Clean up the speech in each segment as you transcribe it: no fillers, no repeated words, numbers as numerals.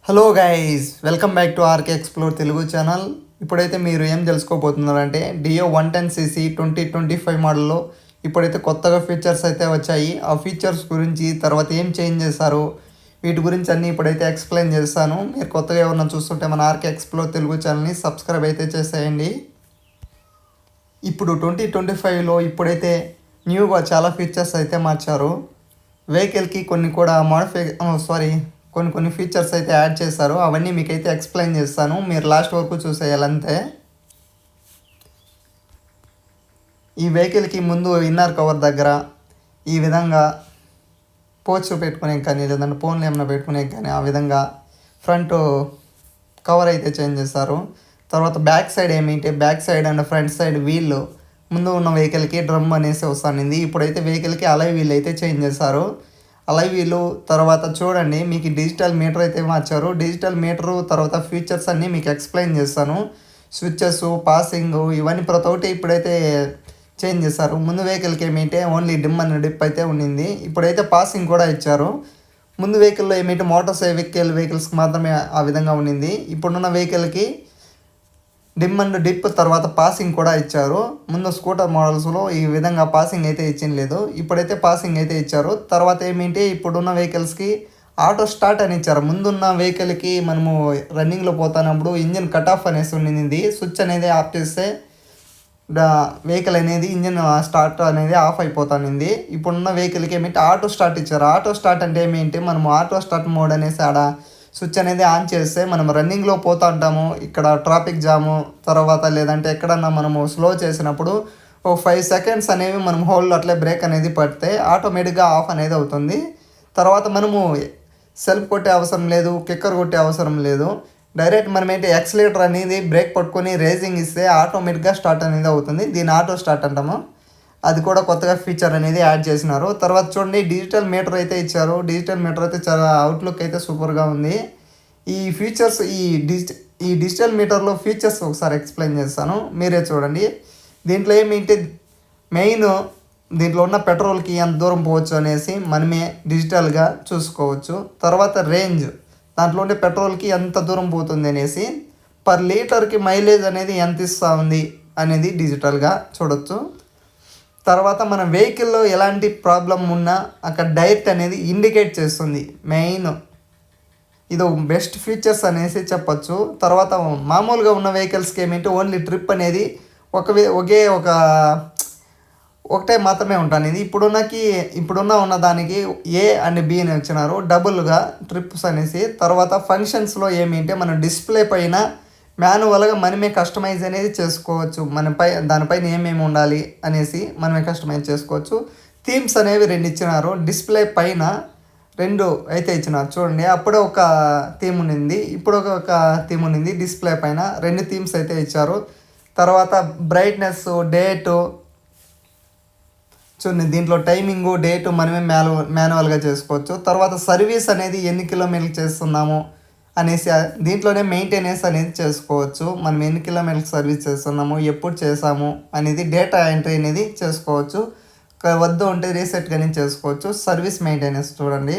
Hello guys, welcome back to RK explore Telugu channel. ఇప్పుడైతే మీరు ఏం తెలుసుకోబోతున్నారంటే డియో 110cc 2025 మోడల్లో ఇప్పుడైతే కొత్తగా ఫీచర్స్ అయితే వచ్చాయి. ఆ ఫీచర్స్ గురించి తర్వాత ఏం చేంజ్ చేశారు వీటి గురించి అన్నీ ఇప్పుడైతే ఎక్స్ప్లెయిన్ చేస్తాను. మీరు కొత్తగా ఎవరన్నా చూస్తుంటే మన ఆర్కే ఎక్స్ప్లోర్ తెలుగు ఛానల్ని సబ్స్క్రైబ్ అయితే చేసేయండి. ఇప్పుడు 2025లో ఇప్పుడైతే న్యూగా చాలా ఫీచర్స్ అయితే మార్చారు. వెహికల్కి కొన్ని కూడా కొన్ని ఫీచర్స్ అయితే యాడ్ చేశారు. అవన్నీ మీకైతే ఎక్స్ప్లెయిన్ చేస్తాను, మీరు లాస్ట్ వరకు చూసేయాలంతే. ఈ వెహికల్కి ముందు ఇన్నర్ కవర్ దగ్గర ఈ విధంగా పోచ్ పెట్టుకునే కానీ లేదంటే ఫోన్లు ఏమైనా పెట్టుకునే కానీ ఆ విధంగా ఫ్రంట్ కవర్ అయితే చేంజ్ చేస్తారు. తర్వాత back side back side and front side wheel ముందు ఉన్న వెహికల్కి డ్రమ్ అనేసి వస్తుంది. ఇప్పుడైతే వెహికల్కి అలై వీల్ అయితే చేంజ్ చేశారు. అలాగే వీళ్ళు తర్వాత చూడండి, మీకు డిజిటల్ మీటర్ అయితే మార్చారు. డిజిటల్ మీటరు తర్వాత ఫీచర్స్ అన్నీ మీకు ఎక్స్ప్లెయిన్ చేస్తాను. స్విచ్చెస్, పాసింగ్ ఇవన్నీ ప్రతి ఒక్కటి ఇప్పుడైతే చేంజ్ చేశారు. ముందు వెహికల్కి ఓన్లీ డిమ్ అనే డిప్ అయితే ఉండింది. ఇప్పుడైతే పాసింగ్ కూడా ఇచ్చారు. ముందు వెహికల్లో మోటార్ వెహికల్స్కి మాత్రమే ఆ విధంగా ఉండింది. ఇప్పుడున్న వెహికల్కి డిమ్ అండ్ డిప్ తర్వాత పాసింగ్ కూడా ఇచ్చారు. ముందు స్కూటర్ మోడల్స్లో ఈ విధంగా పాసింగ్ అయితే ఇచ్చింది, ఇప్పుడైతే పాసింగ్ అయితే ఇచ్చారు. తర్వాత ఇప్పుడున్న వెహికల్స్కి ఆటో స్టార్ట్ అని ఇచ్చారు. ముందున్న వెహికల్కి మనము రన్నింగ్లో పోతున్నప్పుడు ఇంజిన్ కట్ ఆఫ్ అనేసి ఉండింది. స్విచ్ అనేది ఆఫ్ చేస్తే వెహికల్ అనేది ఇంజిన్ స్టార్ట్ అనేది ఆఫ్ అయిపోతుంది. ఇప్పుడున్న వెహికల్కి ఆటో స్టార్ట్ ఇచ్చారు. ఆటో స్టార్ట్ అంటే మనము ఆటో స్టార్ట్ మోడ్ అనేసి ఆడ స్విచ్ అనేది ఆన్ చేస్తే మనం రన్నింగ్లో పోతూ ఉంటాము. ఇక్కడ ట్రాఫిక్ జాము తర్వాత లేదంటే ఎక్కడన్నా మనము స్లో చేసినప్పుడు ఒక 5 seconds అనేవి మనం హోల్డ్ అట్లే బ్రేక్ అనేది పడితే ఆటోమేటిక్గా ఆఫ్ అనేది అవుతుంది. తర్వాత మనము సెల్ఫ్ కొట్టే అవసరం లేదు, కిక్కర్ కొట్టే అవసరం లేదు. డైరెక్ట్ మనం యాక్సిలేటర్ అనేది బ్రేక్ పట్టుకొని రేసింగ్ ఇస్తే ఆటోమేటిక్గా స్టార్ట్ అనేది అవుతుంది. దీని ఆటో స్టార్ట్ అంటాము. అది కూడా కొత్తగా ఫీచర్ అనేది యాడ్ చేసినారు. తర్వాత చూడండి, డిజిటల్ మీటర్ అయితే ఇచ్చారు. డిజిటల్ మీటర్ అయితే చాలా అవుట్లుక్ అయితే సూపర్గా ఉంది. ఈ ఫీచర్స్ ఈ డిజిటల్ మీటర్లో ఫీచర్స్ ఒకసారి ఎక్స్ప్లెయిన్ చేస్తాను, మీరే చూడండి. దీంట్లో మెయిన్ దీంట్లో ఉన్న పెట్రోల్కి ఎంత దూరం పోవచ్చు అనేసి మనమే డిజిటల్గా చూసుకోవచ్చు. తర్వాత రేంజ్, దాంట్లో ఉండే పెట్రోల్కి ఎంత దూరం పోతుంది అనేసి, పర్ లీటర్కి మైలేజ్ అనేది ఎంత ఇస్తూ ఉంది అనేది డిజిటల్గా చూడొచ్చు. తర్వాత మన వెహికల్లో ఎలాంటి ప్రాబ్లం ఉన్నా అక్కడ డైరెక్ట్ అనేది ఇండికేట్ చేస్తుంది. మెయిన్ ఇది బెస్ట్ ఫీచర్స్ అనేసి చెప్పచ్చు. తర్వాత మామూలుగా ఉన్న వెహికల్స్కి ఓన్లీ ట్రిప్ అనేది ఒకటే మాత్రమే ఉంటుంది. ఇప్పుడున్న దానికి ఏ అండ్ బి అని వచ్చినారు, డబుల్గా ట్రిప్స్ అనేసి. తర్వాత ఫంక్షన్స్లో మనం డిస్ప్లే పైన మాన్యువల్గా మనమే కస్టమైజ్ అనేది చేసుకోవచ్చు. దానిపైన ఏమేమి ఉండాలి అనేసి మనమే కస్టమైజ్ చేసుకోవచ్చు. థీమ్స్ అనేవి 2 ఇచ్చినారు. డిస్ప్లే పైన 2 అయితే ఇచ్చినారు చూడండి. అప్పుడే ఒక థీమ్ ఉన్నింది, ఇప్పుడు ఒక థీమ్ ఉన్నింది. డిస్ప్లే పైన 2 థీమ్స్ అయితే ఇచ్చారు. తర్వాత బ్రైట్నెస్, డేటు చూడండి, దీంట్లో టైమింగు డేటు మనమే మాన్యువల్గా చేసుకోవచ్చు. తర్వాత సర్వీస్ అనేది ఎన్ని కిలోమీటర్లు చేస్తున్నాము అనేసి దీంట్లోనే మెయింటెనెన్స్ అనేది చేసుకోవచ్చు. మనం ఎన్ని కిలోమీటర్లు సర్వీస్ చేస్తున్నాము, ఎప్పుడు చేసాము అనేది డేటా ఎంట్రీ అనేది చేసుకోవచ్చు. వద్దు ఉంటే రీసెట్ కానీ చేసుకోవచ్చు. సర్వీస్ మెయింటెనెన్స్ చూడండి,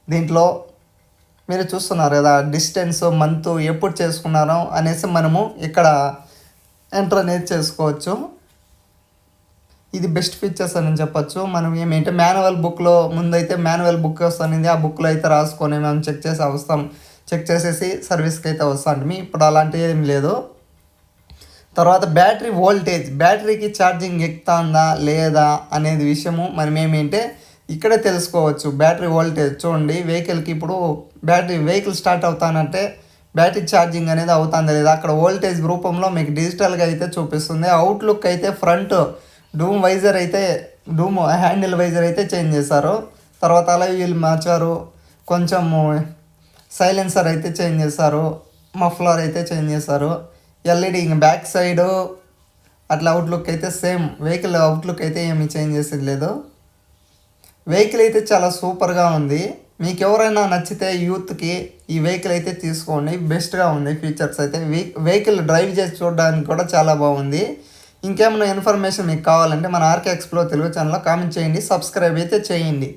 దీంట్లో మీరు చూస్తున్నారు కదా, డిస్టెన్స్, మంత్, ఎప్పుడు చేసుకున్నారో అనేసి మనము ఇక్కడ ఎంటర్ అనేది చేసుకోవచ్చు. ఇది బెస్ట్ ఫీచర్స్ అని చెప్పచ్చు. మనం మాన్యువల్ బుక్లో ముందైతే మాన్యువల్ బుక్ వస్తుంది, ఆ బుక్లో అయితే రాసుకొని మనం చెక్ చేసేసి సర్వీస్కి అయితే వస్తాంటిమి. ఇప్పుడు అలాంటివి ఏం లేదు. తర్వాత బ్యాటరీ వోల్టేజ్, బ్యాటరీకి ఛార్జింగ్ ఎక్కుతుందా లేదా అనేది విషయము మనం ఇక్కడే తెలుసుకోవచ్చు. బ్యాటరీ వోల్టేజ్ చూడండి, వెహికల్కి ఇప్పుడు వెహికల్ స్టార్ట్ అవుతానంటే బ్యాటరీ ఛార్జింగ్ అనేది అవుతుందా లేదా అక్కడ వోల్టేజ్ రూపంలో మీకు డిజిటల్గా అయితే చూపిస్తుంది. అవుట్లుక్ అయితే ఫ్రంట్ డూమ్ హ్యాండిల్ వైజర్ అయితే చేంజ్ చేశారు. తర్వాత అలాగే వీళ్ళు మార్చారు. కొంచెము సైలెన్సర్ అయితే చేంజ్ చేశారు. మఫ్లర్ అయితే చేంజ్ చేశారు. ఎల్ఈడి బ్యాక్ సైడు అట్లా అవుట్లుక్ అయితే సేమ్. వెహికల్ అవుట్లుక్ అయితే ఏమీ చేంజ్ చేసేది లేదు. వెహికల్ అయితే చాలా సూపర్గా ఉంది. మీకు ఎవరైనా నచ్చితే యూత్కి ఈ వెహికల్ అయితే తీసుకోండి, బెస్ట్గా ఉంది. ఫీచర్స్ అయితే వెహికల్ డ్రైవ్ చేసి చూడడానికి కూడా చాలా బాగుంది. ఇంకేమైనా ఇన్ఫర్మేషన్ మీకు కావాలంటే మన ఆర్కే ఎక్స్ప్లోర్ తెలుగు ఛానల్లో కామెంట్ చేయండి, సబ్స్క్రైబ్ అయితే చేయండి.